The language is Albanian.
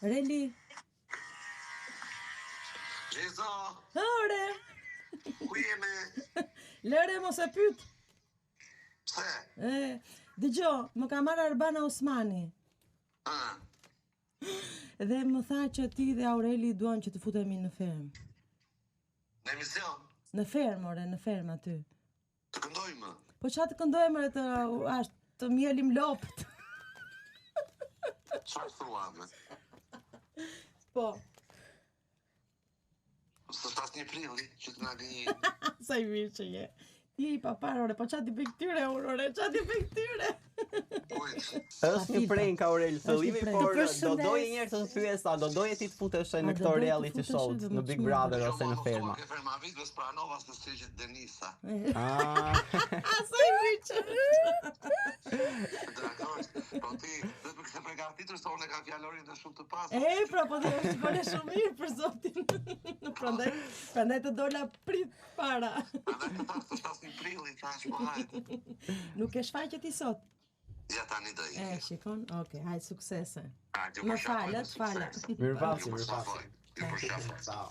Reli. Gjezo, Ore. ku jemi? Lëre mos e pyet. Pse? Dëgjo, më ka marrë Arbana Osmani. Dhe më tha që ti dhe Aureli duan që të futemi në fermë. Në emision? Në fermë, ore, në fermë aty. Të këndojmë? Po qa të këndojmë të mjelim lopët. Çfarë thua me? Po. Së shtas një prilli, që të nga gënjë. Sa i mirë që je. Ti i papar, ore, po qa ti pe këtyre, ore, qa ti pe këtyre. Është një prank Aurel Thëllimi, por do doje njerë të pyesa, do doje ti të futesh në këto reality show, në Big Brother ose në ferma. Ke ferma vitve s'pranova se s'qeqet Denisa. Sa i mirë që Drakosh, po ti, dhe të kështë përgatitur se unë e ka fjalorin të shumë të pasur. pra, po dhe është bële shumë mirë për zotin. Prandaj të dola prit para. Prandaj të thasë të shtas një prilli, thash po hajde. Nuk e shfaqet i sot? Ja tani do i. Shikon? Okej, hajde suksese. Hajde, Më falet, falet. Mirëpafshim. Ju përshafoj. Ciao.